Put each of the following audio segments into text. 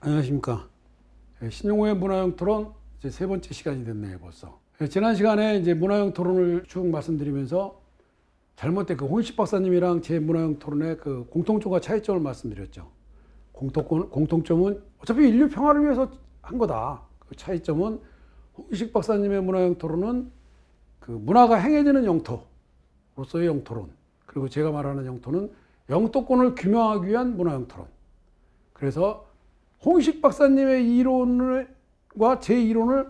안녕하십니까. 신용호의 문화형 토론 이제 세 번째 시간이 됐네요, 벌써. 지난 시간에 이제 문화형 토론을 쭉 말씀드리면서 잘못된 그 홍익식 박사님이랑 제 문화형 토론의 그 공통점과 차이점을 말씀드렸죠. 공통점은 어차피 인류 평화를 위해서 한 거다. 그 차이점은 홍익식 박사님의 문화형 토론은 그 문화가 행해지는 영토로서의 영토론. 그리고 제가 말하는 영토는 영토권을 규명하기 위한 문화형 토론. 그래서 홍익식 박사님의 이론과 제 이론을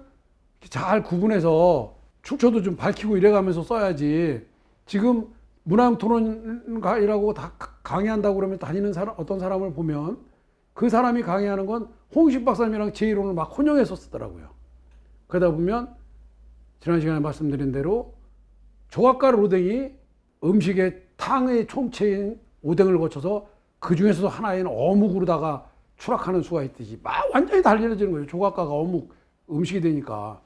잘 구분해서 출처도 좀 밝히고 이래가면서 써야지. 지금 문화형 토론이라고 다 강의한다고 그러면 다니는 사람, 어떤 사람을 보면 그 사람이 강의하는 건 홍익식 박사님이랑 제 이론을 막 혼용해서 쓰더라고요. 그러다 보면 지난 시간에 말씀드린 대로 조각가 로댕이 음식의 탕의 총체인 오뎅을 거쳐서 그 중에서도 하나인 어묵으로다가 추락하는 수가 있듯이 막 완전히 달라지는 거예요. 조각가가 어묵 음식이 되니까.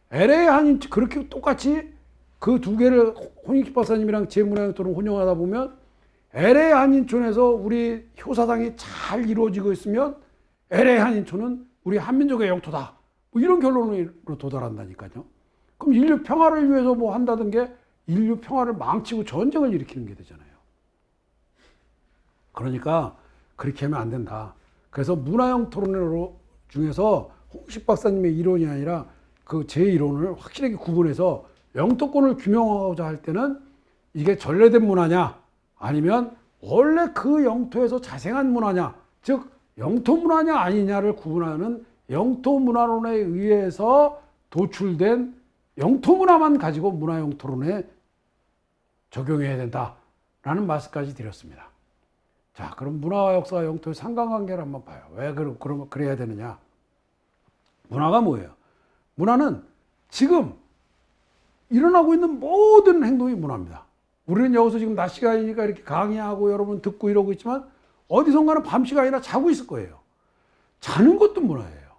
LA 한인 그렇게 똑같이 그 두 개를 홍익식 박사님이랑 제 문화형 토론 혼용하다 보면 LA 한인촌에서 우리 효사당이 잘 이루어지고 있으면 LA 한인촌은 우리 한민족의 영토다. 뭐 이런 결론으로 도달한다니까요. 그럼 인류 평화를 위해서 뭐 한다던 게 인류 평화를 망치고 전쟁을 일으키는 게 되잖아요. 그러니까 그렇게 하면 안 된다. 그래서 문화형 토론 중에서 홍익식 박사님의 이론이 아니라 그 제 이론을 확실하게 구분해서 영토권을 규명하고자 할 때는 이게 전래된 문화냐 아니면 원래 그 영토에서 자생한 문화냐, 즉 영토 문화냐 아니냐를 구분하는 영토 문화론에 의해서 도출된 영토 문화만 가지고 문화형 토론에 적용해야 된다라는 말씀까지 드렸습니다. 자, 그럼 문화와 역사와 영토의 상관관계를 한번 봐요. 왜 그러면 그래야 되느냐? 문화가 뭐예요? 문화는 지금 일어나고 있는 모든 행동이 문화입니다. 우리는 여기서 지금 낮 시간이니까 이렇게 강의하고 여러분 듣고 이러고 있지만 어디선가는 밤 시간이나 자고 있을 거예요. 자는 것도 문화예요.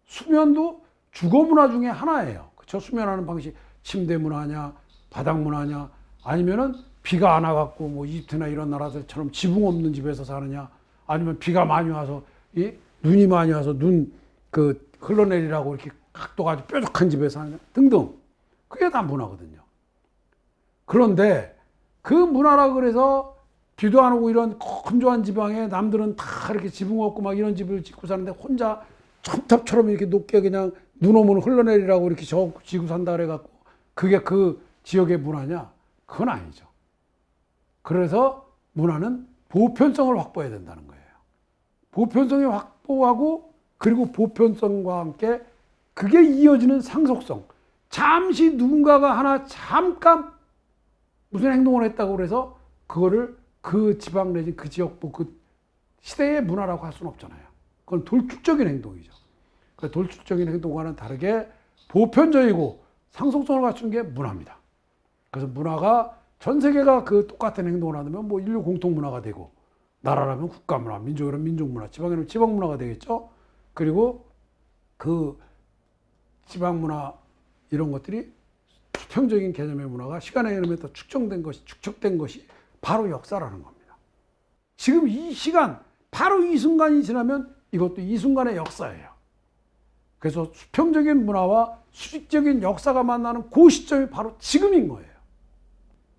수면도 주거 문화 중에 하나예요. 그렇죠? 수면하는 방식, 침대 문화냐, 바닥 문화냐, 아니면은 비가 안 와갖고 뭐 이집트나 이런 나라들처럼 지붕 없는 집에서 사느냐, 아니면 비가 많이 와서 눈이 많이 와서 눈 그 흘러내리라고 이렇게 각도가 아주 뾰족한 집에서 사느냐 등등. 그게 다 문화거든요. 그런데 그 문화라 그래서 비도 안 오고 이런 건조한 지방에 남들은 다 이렇게 지붕 없고 막 이런 집을 짓고 사는데 혼자 첨탑처럼 이렇게 높게 그냥 눈 오면 흘러내리라고 이렇게 지고 산다 그래갖고 그게 그 지역의 문화냐? 그건 아니죠. 그래서 문화는 보편성을 확보해야 된다는 거예요. 보편성이 확보하고 그리고 보편성과 함께 그게 이어지는 상속성. 잠시 누군가가 하나 잠깐 무슨 행동을 했다고 그래서 그거를 그 지방 내지 그 지역 그 시대의 문화라고 할 수는 없잖아요. 그건 돌출적인 행동이죠. 그 돌출적인 행동과는 다르게 보편적이고 상속성을 갖춘 게 문화입니다. 그래서 문화가 전 세계가 그 똑같은 행동을 하면 뭐 인류 공통 문화가 되고 나라라면 국가 문화, 민족이라면 민족 문화, 지방이라면 지방 문화가 되겠죠. 그리고 그 지방 문화 이런 것들이 수평적인 개념의 문화가 시간의 흐름에 더 축적된 것이 바로 역사라는 겁니다. 지금 이 시간, 바로 이 순간이 지나면 이것도 이 순간의 역사예요. 그래서 수평적인 문화와 수직적인 역사가 만나는 그 시점이 바로 지금인 거예요.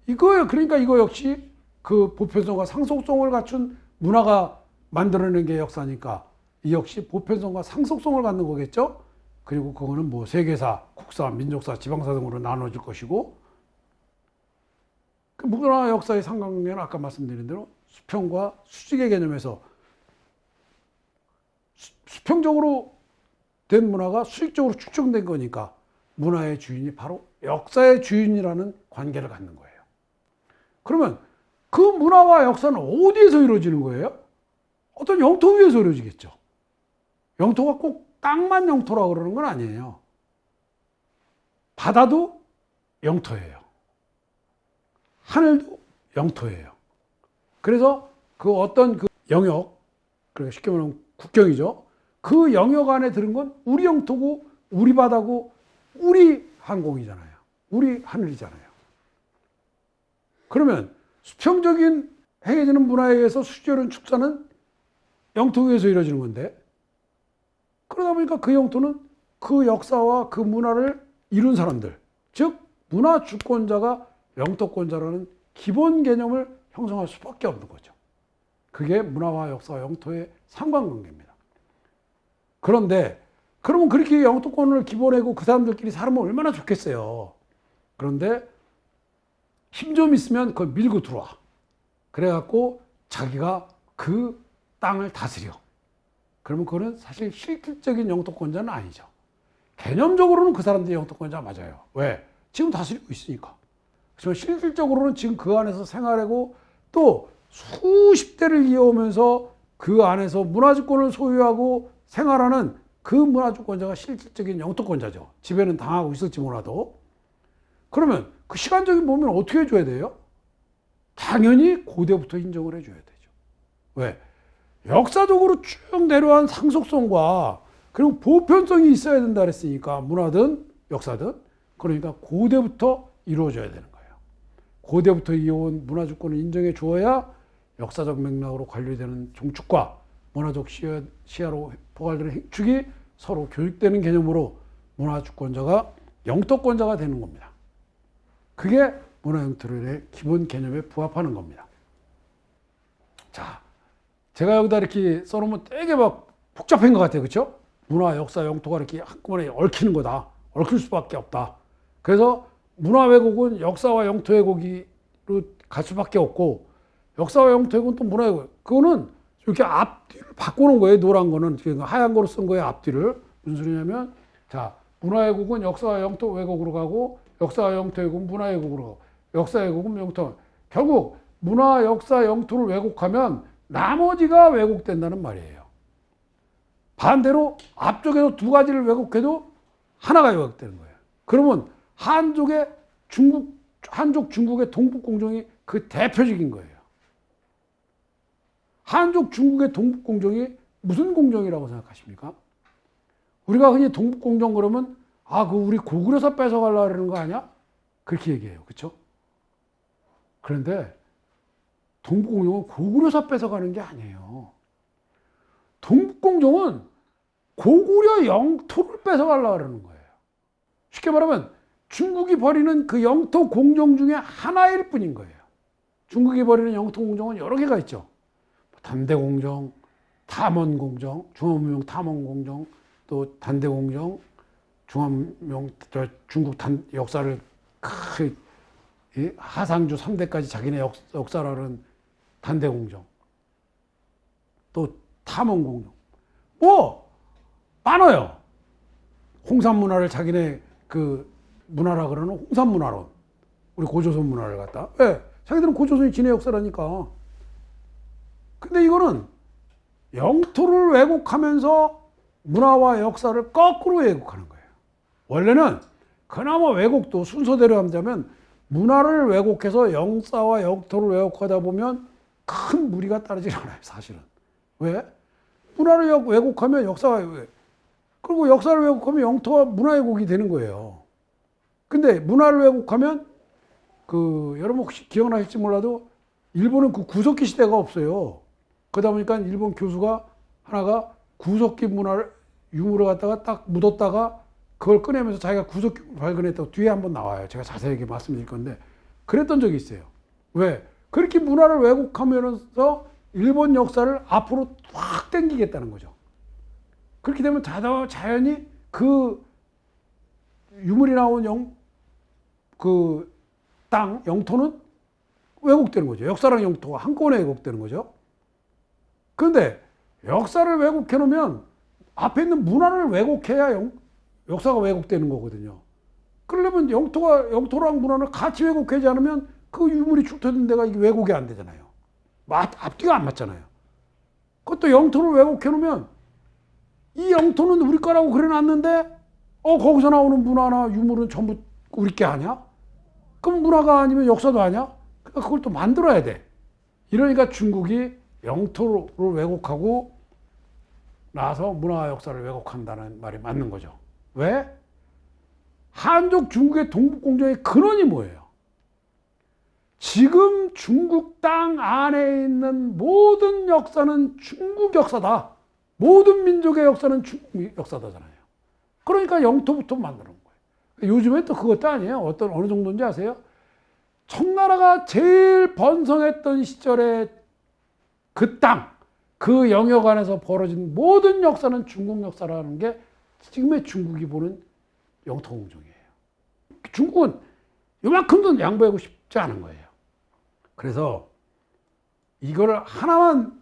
이거예요. 그러니까 이거 역시 그 보편성과 상속성을 갖춘 문화가 만들어낸 게 역사니까 이 역시 보편성과 상속성을 갖는 거겠죠. 그리고 그거는 뭐 세계사, 국사, 민족사, 지방사 등으로 나눠질 것이고 그 문화 역사의 상관관계는 아까 말씀드린 대로 수평과 수직의 개념에서 수평적으로 된 문화가 수직적으로 축적된 거니까 문화의 주인이 바로 역사의 주인이라는 관계를 갖는 거예요. 그러면 그 문화와 역사는 어디에서 이루어지는 거예요? 어떤 영토 위에서 이루어지겠죠. 영토가 꼭 땅만 영토라고 그러는 건 아니에요. 바다도 영토예요. 하늘도 영토예요. 그래서 그 어떤 그 영역, 그러니까 쉽게 말하면 국경이죠. 그 영역 안에 들은 건 우리 영토고 우리 바다고 우리 항공이잖아요. 우리 하늘이잖아요. 그러면 수평적인 행해지는 문화에 의해서 수직적인 축사는 영토 위에서 이루어지는 건데 그러다 보니까 그 영토는 그 역사와 그 문화를 이룬 사람들, 즉 문화 주권자가 영토권자라는 기본 개념을 형성할 수밖에 없는 거죠. 그게 문화와 역사와 영토의 상관관계입니다. 그런데 그러면 그렇게 영토권을 기본하고 그 사람들끼리 살면 얼마나 좋겠어요. 그런데 힘 좀 있으면 그걸 밀고 들어와. 그래갖고 자기가 그 땅을 다스려. 그러면 그거는 사실 실질적인 영토권자는 아니죠. 개념적으로는 그 사람들이 영토권자 맞아요. 왜? 지금 다스리고 있으니까. 하지만 실질적으로는 지금 그 안에서 생활하고 또 수십 대를 이어오면서 그 안에서 문화주권을 소유하고 생활하는 그 문화주권자가 실질적인 영토권자죠. 지배는 당하고 있을지 몰라도. 그러면 그 시간적인 보면 어떻게 해줘야 돼요? 당연히 고대부터 인정을 해줘야 되죠. 왜? 역사적으로 쭉 내려온 상속성과 그리고 보편성이 있어야 된다 그랬으니까 문화든 역사든 그러니까 고대부터 이루어져야 되는 거예요. 고대부터 이어온 문화주권을 인정해 주어야 역사적 맥락으로 관리되는 종축과 문화적 시야로 포괄되는 행축이 서로 교육되는 개념으로 문화주권자가 영토권자가 되는 겁니다. 그게 문화영토론의 기본 개념에 부합하는 겁니다. 자, 제가 여기다 이렇게 써놓으면 되게 막 복잡한 것 같아요. 그렇죠? 문화, 역사, 영토가 이렇게 한꺼번에 얽히는 거다. 얽힐 수밖에 없다. 그래서 문화 왜곡은 역사와 영토 왜곡으로 갈 수밖에 없고 역사와 영토 왜곡은 또 문화 왜곡. 그거는 이렇게 앞뒤를 바꾸는 거예요. 노란 거는 하얀 거로 쓴 거예요. 앞뒤를. 무슨 소리냐면 자, 문화 왜곡은 역사와 영토 왜곡으로 가고 역사와 영토 왜곡은 문화 왜곡으로 가고 역사 왜곡은 영토. 결국 문화, 역사, 영토를 왜곡하면 나머지가 왜곡된다는 말이에요. 반대로 앞쪽에서 두 가지를 왜곡해도 하나가 왜곡되는 거예요. 그러면 한족 중국의 동북공정이 그 대표적인 거예요. 한족 중국의 동북공정이 무슨 공정이라고 생각하십니까? 우리가 흔히 동북공정 그러면 그 우리 고구려사 뺏어가려고 그러는 거 아니야? 그렇게 얘기해요. 그렇죠? 그런데 동북공정은 고구려사 뺏어가는 게 아니에요. 동북공정은 고구려 영토를 뺏어가려고 그러는 거예요. 쉽게 말하면 중국이 벌이는 그 영토 공정 중에 하나일 뿐인 거예요. 중국이 벌이는 영토 공정은 여러 개가 있죠. 단대공정, 탐원공정, 중화문명 탐원공정, 또 단대공정, 중화문명 중국 역사를 하상주 3대까지 자기네 역사라는 단대공정, 또 탐원공정, 많아요. 홍산문화를 자기네 그 문화라 그러는 홍산문화론, 우리 고조선 문화를 갖다. 왜? 자기들은 고조선이 지네 역사라니까. 근데 이거는 영토를 왜곡하면서 문화와 역사를 거꾸로 왜곡하는 거예요. 원래는 그나마 왜곡도 순서대로 하자면 문화를 왜곡해서 역사와 영토를 왜곡하다 보면 큰 무리가 따르질 않아요, 사실은. 왜? 문화를 왜곡하면 역사가 그리고 역사를 왜곡하면 영토와 문화 왜곡이 되는 거예요. 근데 문화를 왜곡하면 여러분 혹시 기억나실지 몰라도 일본은 그 구석기 시대가 없어요. 그러다 보니까 일본 교수가 하나가 구석기 문화를 유물을 갖다가 딱 묻었다가 그걸 꺼내면서 자기가 구석기 발견했다고 뒤에 한번 나와요. 제가 자세하게 말씀드릴 건데 그랬던 적이 있어요. 왜? 그렇게 문화를 왜곡하면서 일본 역사를 앞으로 확 당기겠다는 거죠. 그렇게 되면 자연히 그 유물이 나온 영토는 왜곡되는 거죠. 역사랑 영토가 한꺼번에 왜곡되는 거죠. 그런데 역사를 왜곡해 놓으면 앞에 있는 문화를 왜곡해야 역사가 왜곡되는 거거든요. 그러려면 영토랑 문화를 같이 왜곡하지 않으면 그 유물이 축토된 데가 이게 왜곡이 안 되잖아요. 앞뒤가 안 맞잖아요. 그것도 영토를 왜곡해 놓으면 이 영토는 우리 거라고 그래 놨는데 거기서 나오는 문화나 유물은 전부 우리 게 아니야? 그럼 문화가 아니면 역사도 아니야? 그러니까 그걸 또 만들어야 돼. 이러니까 중국이 영토를 왜곡하고 나서 문화와 역사를 왜곡한다는 말이 맞는 거죠. 왜? 한족 중국의 동북공정의 근원이 뭐예요? 지금 중국 땅 안에 있는 모든 역사는 중국 역사다. 모든 민족의 역사는 중국 역사다잖아요. 그러니까 영토부터 만드는 거예요. 요즘에 또 그것도 아니에요. 어느 정도인지 아세요? 청나라가 제일 번성했던 시절에 그 땅, 그 영역 안에서 벌어진 모든 역사는 중국 역사라는 게 지금의 중국이 보는 영토 공정이에요. 중국은 요만큼도 양보하고 싶지 않은 거예요. 그래서 이걸 하나만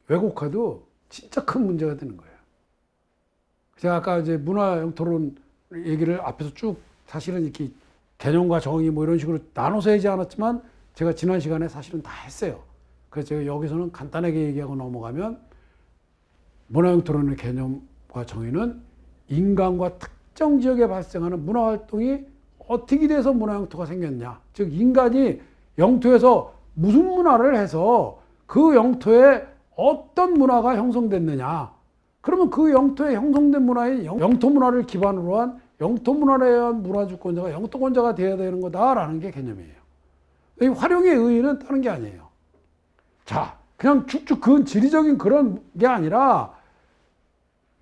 왜곡해도 진짜 큰 문제가 되는 거예요. 제가 아까 이제 문화 영토론 얘기를 앞에서 쭉 사실은 이렇게 개념과 정의 뭐 이런 식으로 나눠서 하지 않았지만 제가 지난 시간에 사실은 다 했어요. 그래서 제가 여기서는 간단하게 얘기하고 넘어가면 문화 영토론의 개념과 정의는 인간과 특정 지역에 발생하는 문화 활동이 어떻게 돼서 문화 영토가 생겼냐. 즉 인간이 영토에서 무슨 문화를 해서 그 영토에 어떤 문화가 형성됐느냐. 그러면 그 영토에 형성된 문화인 영토 문화를 기반으로 한 영토 문화에 의한 문화주권자가 영토권자가 되어야 되는 거다라는 게 개념이에요. 이 활용의 의의는 다른 게 아니에요. 자, 그냥 쭉쭉 그건 지리적인 그런 게 아니라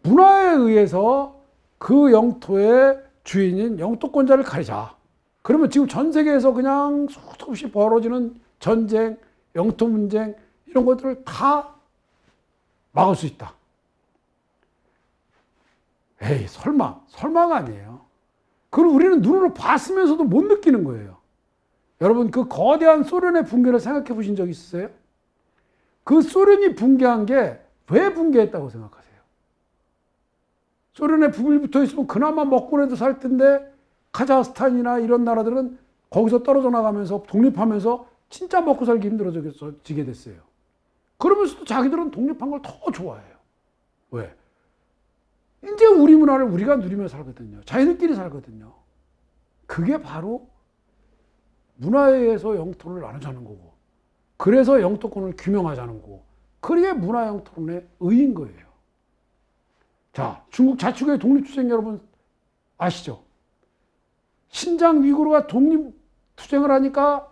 문화에 의해서 그 영토의 주인인 영토권자를 가리자. 그러면 지금 전 세계에서 그냥 수없이 벌어지는 전쟁, 영토 분쟁 이런 것들을 다 막을 수 있다. 에이, 설마가 아니에요. 그걸 우리는 눈으로 봤으면서도 못 느끼는 거예요. 여러분, 그 거대한 소련의 붕괴를 생각해 보신 적 있으세요? 그 소련이 붕괴한 게 왜 붕괴했다고 생각하세요? 소련에 북이 붙어 있으면 그나마 먹고라도 살 텐데 카자흐스탄이나 이런 나라들은 거기서 떨어져 나가면서 독립하면서 진짜 먹고 살기 힘들어지게 됐어요. 그러면서도 자기들은 독립한 걸 더 좋아해요. 왜? 이제 우리 문화를 우리가 누리며 살거든요. 자기들끼리 살거든요. 그게 바로 문화에 의해서 영토를 나누자는 거고, 그래서 영토권을 규명하자는 거고, 그게 문화 영토론의 의의인 거예요. 자, 중국 자치구의 독립투쟁 여러분 아시죠? 신장 위구르가 독립투쟁을 하니까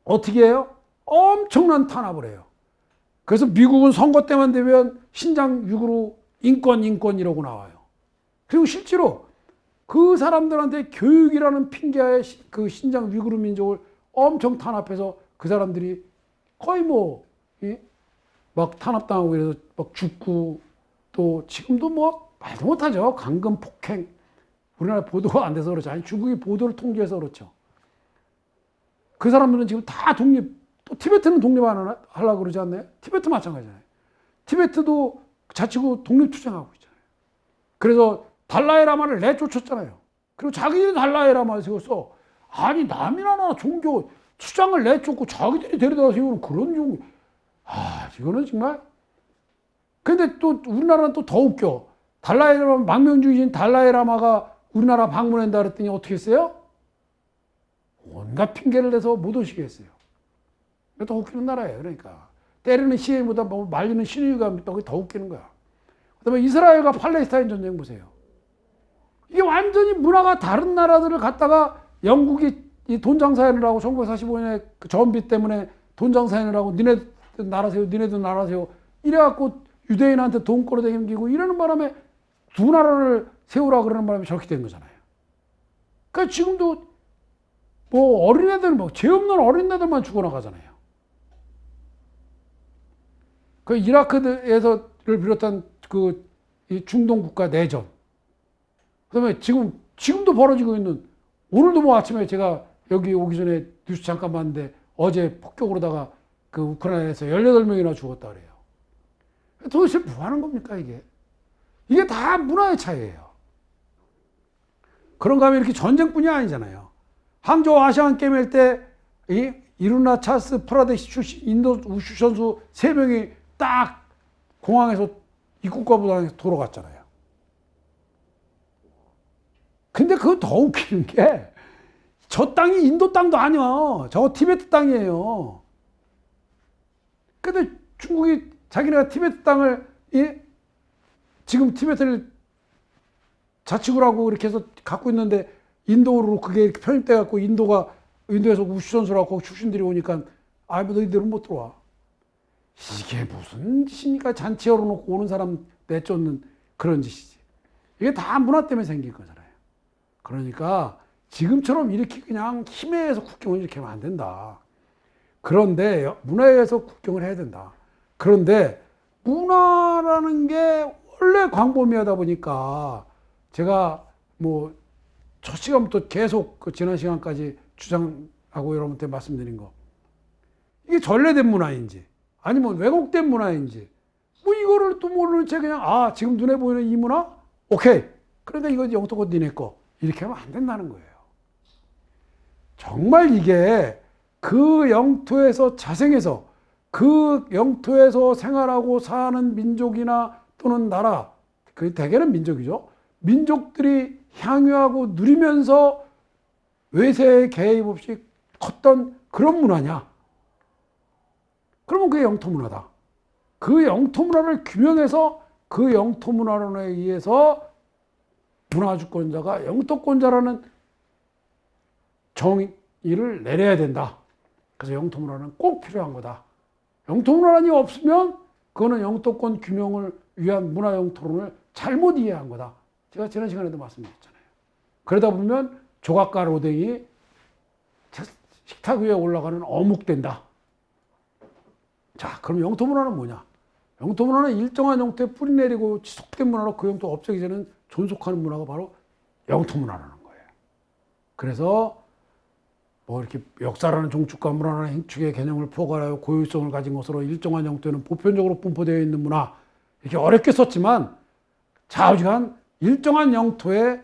어떻게 해요? 엄청난 탄압을 해요. 그래서 미국은 선거 때만 되면 신장 위구르 인권 이러고 나와요. 그리고 실제로 그 사람들한테 교육이라는 핑계하에 그 신장 위구르 민족을 엄청 탄압해서 그 사람들이 거의 막 탄압당하고 그래서 막 죽고 또 지금도 말도 못하죠. 강금 폭행. 우리나라 보도가 안 돼서 그렇죠. 아니 중국이 보도를 통제해서 그렇죠. 그 사람들은 지금 다 또 티베트는 독립하려고 그러지 않나요? 티베트 마찬가지잖아요. 티베트도 자치구 독립투쟁하고 있잖아요. 그래서 달라이라마를 내쫓았잖아요. 그리고 자기들이 달라이라마를 세웠어. 아니 남이나 종교 수장을 내쫓고 자기들이 데려다 세우는 그런 종교. 이거는 정말. 근데 또 우리나라는 또 더 웃겨. 달라이라마 망명주의인 달라이라마가 우리나라 방문한다 그랬더니 어떻게 했어요? 온갖 핑계를 내서 못 오시게 했어요. 더 웃기는 나라예요. 그러니까 때리는 시행보다 말리는 신의가 더 웃기는 거야. 그다음에 이스라엘과 팔레스타인 전쟁 보세요. 이게 완전히 문화가 다른 나라들을 갖다가 영국이 돈 장사하느라고 1945년에 그 전비 때문에 돈 장사하느라고 니네 나라 세워, 니네도 나라 세워 이래갖고 유대인한테 돈 끌어당기고 이러는 바람에 두 나라를 세우라 그러는 바람에 저렇게 된 거잖아요. 그러니까 지금도 어린애들 죄 없는 어린애들만 죽어나가잖아요. 그 이라크에서를 비롯한 이 중동 국가 내전. 그다음에 지금도 벌어지고 있는 오늘도 아침에 제가 여기 오기 전에 뉴스 잠깐 봤는데 어제 폭격으로다가 그 우크라이나에서 18명이나 죽었다 그래요. 도대체 뭐 하는 겁니까 이게? 이게 다 문화의 차이예요. 그런가 하면 이렇게 전쟁뿐이 아니잖아요. 항저우 아시안 게임 할 때 이루나 찰스 프라데시 출신 인도 우슈 선수 3명이 딱 공항에서 입국과부당에서 돌아갔잖아요. 근데 그거 더 웃기는 게 저 땅이 인도 땅도 아니야. 저거 티베트 땅이에요. 근데 중국이 자기네가 티베트 땅을 지금 티베트를 자치구라고 이렇게 해서 갖고 있는데 인도로 그게 이렇게 편입돼 갖고 인도에서 우슈 선수라고 거기 출신들이 오니까 너희들은 못 들어와. 이게 무슨 짓입니까? 잔치 열어놓고 오는 사람 내쫓는 그런 짓이지. 이게 다 문화 때문에 생긴 거잖아요. 그러니까 지금처럼 이렇게 그냥 힘에 의해서 국경을 이렇게 하면 안 된다. 그런데 문화에 의해서 국경을 해야 된다. 그런데 문화라는 게 원래 광범위하다 보니까 제가 뭐 첫 시간부터 계속 그 지난 시간까지 주장하고 여러분한테 말씀드린 거, 이게 전래된 문화인지 아니면 왜곡된 문화인지 뭐 이거를 또 모르는 채 그냥 지금 눈에 보이는 이 문화? 오케이. 그러니까 이거 영토권 니네 거. 이렇게 하면 안 된다는 거예요. 정말 이게 그 영토에서 자생해서 그 영토에서 생활하고 사는 민족이나 또는 나라, 그 대개는 민족이죠. 민족들이 향유하고 누리면서 외세의 개입 없이 컸던 그런 문화냐? 그러면 그게 영토 문화다. 그 영토 문화를 규명해서 그 영토 문화론에 의해서 문화주권자가 영토권자라는 정의를 내려야 된다. 그래서 영토 문화는 꼭 필요한 거다. 영토 문화란이 없으면 그거는 영토권 규명을 위한 문화 영토론을 잘못 이해한 거다. 제가 지난 시간에도 말씀드렸잖아요. 그러다 보면 조각가 로댕이 식탁 위에 올라가는 어묵된다. 자, 그럼 영토 문화는 뭐냐? 영토 문화는 일정한 영토에 뿌리 내리고 지속된 문화로 그 영토 없애기 전에는 존속하는 문화가 바로 영토 문화라는 거예요. 그래서 뭐 이렇게 역사라는 종축과 문화라는 행축의 개념을 포괄하여 고유성을 가진 것으로 일정한 영토에는 보편적으로 분포되어 있는 문화, 이렇게 어렵게 썼지만 좌우지간 일정한 영토에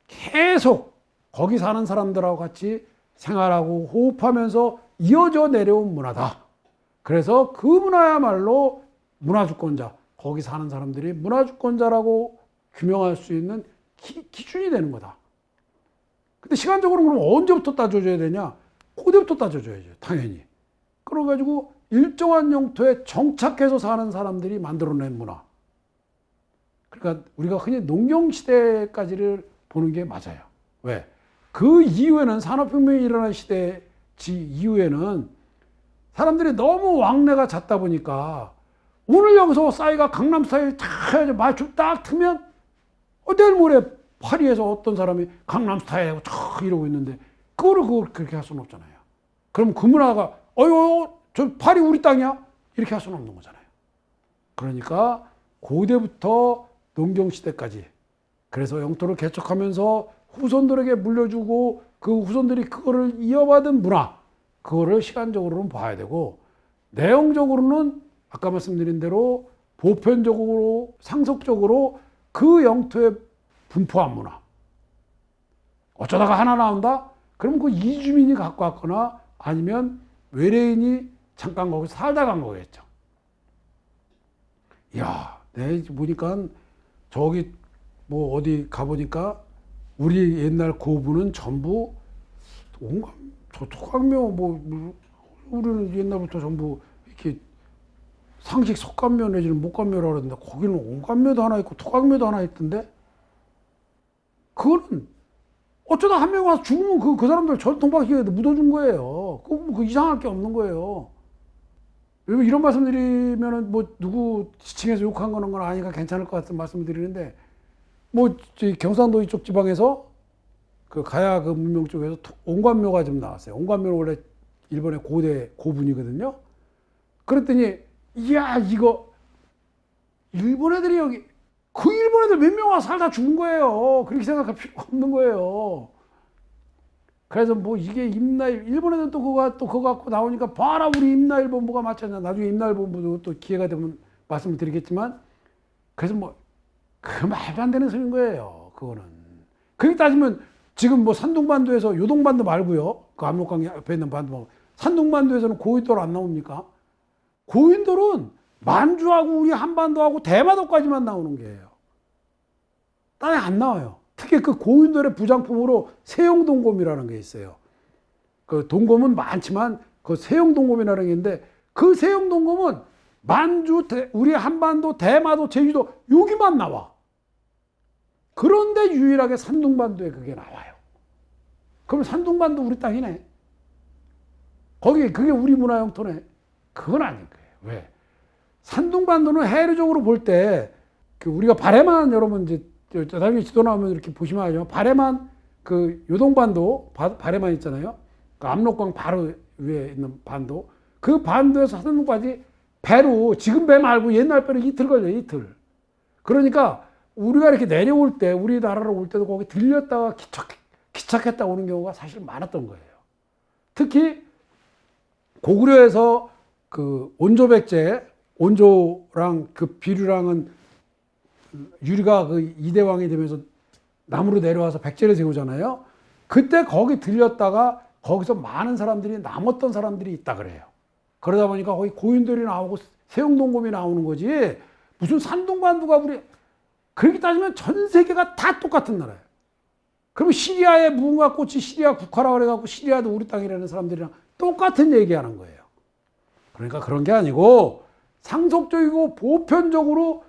계속 거기 사는 사람들하고 같이 생활하고 호흡하면서 이어져 내려온 문화다. 그래서 그 문화야말로 문화주권자, 거기 사는 사람들이 문화주권자라고 규명할 수 있는 기준이 되는 거다. 근데 시간적으로 그럼 언제부터 따져줘야 되냐? 그때부터 따져줘야죠, 당연히. 그래가지고 일정한 영토에 정착해서 사는 사람들이 만들어낸 문화. 그러니까 우리가 흔히 농경시대까지를 보는 게 맞아요. 왜? 그 이후에는 산업혁명이 일어난 시대 이후에는 사람들이 너무 왕래가 잦다 보니까 오늘 여기서 싸이가 강남 스타일 탁 해야지 말춤 딱 트면 내일 모레 파리에서 어떤 사람이 강남 스타일하고 탁 이러고 있는데 그걸 그렇게 할 수는 없잖아요. 그럼 그 문화가 저 파리 우리 땅이야? 이렇게 할 수는 없는 거잖아요. 그러니까 고대부터 농경시대까지, 그래서 영토를 개척하면서 후손들에게 물려주고 그 후손들이 그거를 이어받은 문화, 그거를 시간적으로는 봐야 되고, 내용적으로는 아까 말씀드린 대로 보편적으로 상속적으로 그 영토에 분포한 문화. 어쩌다가 하나 나온다? 그럼 그 이주민이 갖고 왔거나 아니면 외래인이 잠깐 거기서 살다 간 거겠죠. 이야, 내가 보니까 저기 뭐 어디 가보니까 우리 옛날 고부는 전부 온갖 토각묘 뭐 우리는 옛날부터 전부 이렇게 상식 석간묘 내지는 목간묘라고 그러는데 거기는 온간묘도 하나 있고 토각묘도 하나 있던데 그거는 어쩌다 한 명 와서 죽으면 그 사람들 전통박식에 묻어준 거예요. 그 이상할 게 없는 거예요. 이런 말씀 드리면은 뭐 누구 지칭해서 욕한 거는 건 아니니까 괜찮을 것 같은 말씀을 드리는데 뭐 경상도 이쪽 지방에서 그 가야 그 문명 쪽에서 온관묘가 좀 나왔어요. 온관묘는 원래 일본의 고대 고분이거든요. 그랬더니 이야 이거 일본 애들이 여기 그 일본 애들 몇 명 와서 살다 죽은 거예요. 그렇게 생각할 필요가 없는 거예요. 그래서 뭐 이게 임나일 일본 애들 또 그거 갖고 나오니까 봐라 우리 임나일본부가 맞췄냐. 나중에 임나일본부도 또 기회가 되면 말씀을 드리겠지만 그래서 뭐 그 말도 안 되는 소리인 거예요. 그거는. 그렇게 따지면 지금 뭐 산둥반도에서 요동반도 말고요. 그 압록강 옆에 있는 반도 말고 산둥반도에서는 고인돌 안 나옵니까? 고인돌은 만주하고 우리 한반도하고 대마도까지만 나오는 게예요. 딴에 안 나와요. 특히 그 고인돌의 부장품으로 세용동곰이라는 게 있어요. 그 동곰은 많지만 그 세용동곰이라는 게 있는데 그 세용동곰은 만주, 우리 한반도, 대마도, 제주도 여기만 나와. 그런데 유일하게 산둥반도에 그게 나와요. 그럼 산둥반도 우리 땅이네. 거기 그게 우리 문화 영토네. 그건 아닐 거예요. 왜? 산둥반도는 해류적으로 볼 때 그 우리가 발해만 여러분 이제 나중에 지도 나오면 이렇게 보시면 알죠. 발해만 그 요동반도 발해만 있잖아요. 그 압록강 바로 위에 있는 반도. 그 반도에서 산둥까지 배로 지금 배 말고 옛날 배로 이틀 걸려요. 이틀. 그러니까 우리가 이렇게 내려올 때 우리나라로 올 때도 거기 들렸다가 기착했다 오는 경우가 사실 많았던 거예요. 특히 고구려에서 그 온조백제, 온조랑 그 비류랑은 유리가 그 이대왕이 되면서 남으로 내려와서 백제를 세우잖아요. 그때 거기 들렸다가 거기서 많은 사람들이 남았던 사람들이 있다 그래요. 그러다 보니까 거기 고인돌이 나오고 세웅동곰이 나오는 거지 무슨 산둥반도가 우리 그렇게 따지면 전 세계가 다 똑같은 나라예요. 그러면 시리아의 무궁화 꽃이 시리아 국화라 그래갖고 시리아도 우리 땅이라는 사람들이랑 똑같은 얘기하는 거예요. 그러니까 그런 게 아니고 상속적이고 보편적으로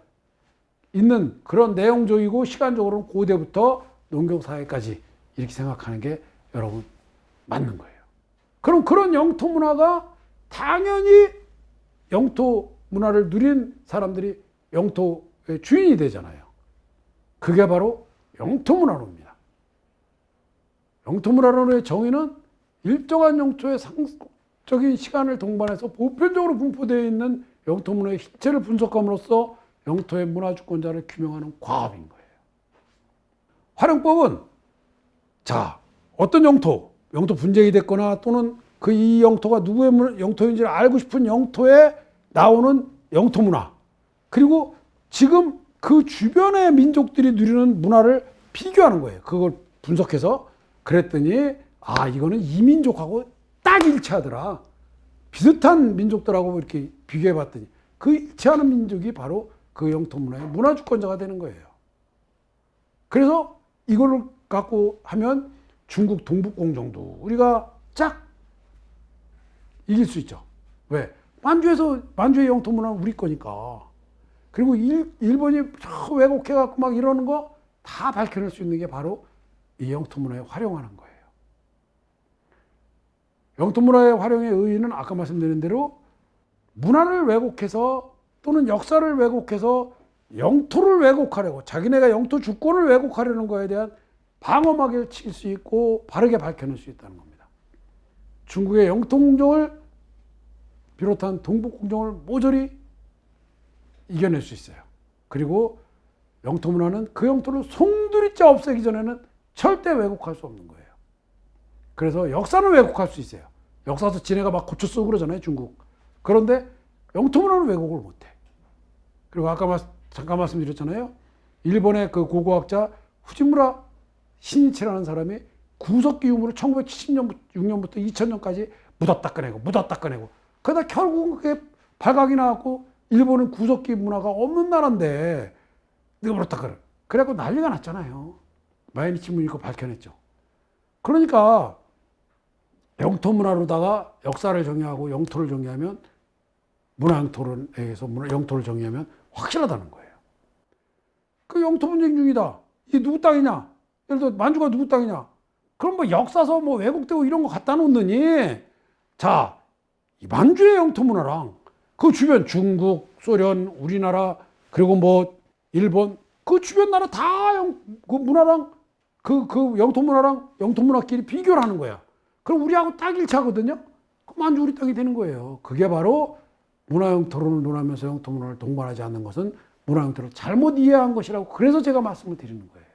있는 그런 내용적이고 시간적으로는 고대부터 농경사회까지 이렇게 생각하는 게 여러분 맞는 거예요. 그럼 그런 영토 문화가 당연히 영토 문화를 누린 사람들이 영토의 주인이 되잖아요. 그게 바로 영토 문화론입니다. 영토 문화론의 정의는 일정한 영토의 상속적인 시간을 동반해서 보편적으로 분포되어 있는 영토 문화의 실체를 분석함으로써 영토의 문화주권자를 규명하는 과업인 거예요. 활용법은 자 어떤 영토 분쟁이 됐거나 또는 그 이 영토가 누구의 영토인지를 알고 싶은 영토에 나오는 영토 문화 그리고 지금 그 주변의 민족들이 누리는 문화를 비교하는 거예요. 그걸 분석해서 그랬더니 아 이거는 이 민족하고 딱 일치하더라. 비슷한 민족들하고 이렇게 비교해 봤더니 그 일치하는 민족이 바로 그 영토 문화의 문화주권자가 되는 거예요. 그래서 이걸 갖고 하면 중국 동북공정도 우리가 쫙 이길 수 있죠. 왜? 만주의 영토 문화는 우리 거니까. 그리고 일본이 왜곡해갖고 막 이러는 거 다 밝혀낼 수 있는 게 바로 이 영토 문화에 활용하는 거예요. 영토 문화의 활용의 의의는 아까 말씀드린 대로 문화를 왜곡해서 또는 역사를 왜곡해서 영토를 왜곡하려고 자기네가 영토 주권을 왜곡하려는 거에 대한 방어막을 칠 수 있고 바르게 밝혀낼 수 있다는 겁니다. 중국의 영토 공정을 비롯한 동북 공정을 모조리 이겨낼 수 있어요. 그리고 영토 문화는 그 영토를 송두리째 없애기 전에는 절대 왜곡할 수 없는 거예요. 그래서 역사는 왜곡할 수 있어요. 역사도 지네가 막 고쳐 쓰고 그러잖아요, 중국. 그런데 영토 문화는 왜곡을 못해. 그리고 아까 잠깐 말씀드렸잖아요. 일본의 그 고고학자 후지무라 신이치라는 사람이 구석기 유물을 1976년부터 2000년까지 묻었다 꺼내고 그러다 결국 그게 발각이 나왔고 일본은 구석기 문화가 없는 나라인데 네가 묻었다 그래. 그래갖고 난리가 났잖아요. 마이니치 문이고 밝혀냈죠. 그러니까 영토 문화로다가 역사를 정의하고 영토를 정의하면 문화 영토론에 의해서 영토를 정의하면 확실하다는 거예요. 그 영토 분쟁 중이다. 이게 누구 땅이냐? 예를 들어 만주가 누구 땅이냐? 그럼 뭐 역사서 뭐 왜곡되고 이런 거 갖다 놓느니 자, 이 만주의 영토 문화랑 그 주변 중국, 소련, 우리나라 그리고 뭐 일본 그 주변 나라 다 그 문화랑 그 영토 문화랑 영토 문화끼리 비교를 하는 거야. 그럼 우리하고 딱 일치하거든요. 그럼 만주 우리 땅이 되는 거예요. 그게 바로 문화 영토론을 논하면서 영토 문화를 동반하지 않는 것은 문화 영토를 잘못 이해한 것이라고 그래서 제가 말씀을 드리는 거예요.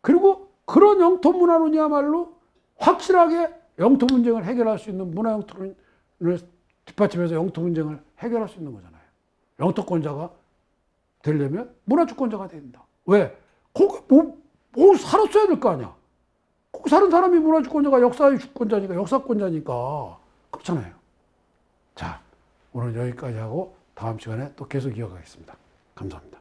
그리고 그런 영토 문화론이야말로 확실하게 영토 분쟁을 해결할 수 있는 문화 영토론을 뒷받침해서 영토 분쟁을 해결할 수 있는 거잖아요. 영토권자가 되려면 문화주권자가 된다. 왜? 거기 뭐 살았어야 될 거 아니야. 거기 사는 사람이 문화주권자가 역사의 주권자니까 역사권자니까 그렇잖아요. 자, 오늘 여기까지 하고 다음 시간에 또 계속 이어가겠습니다. 감사합니다.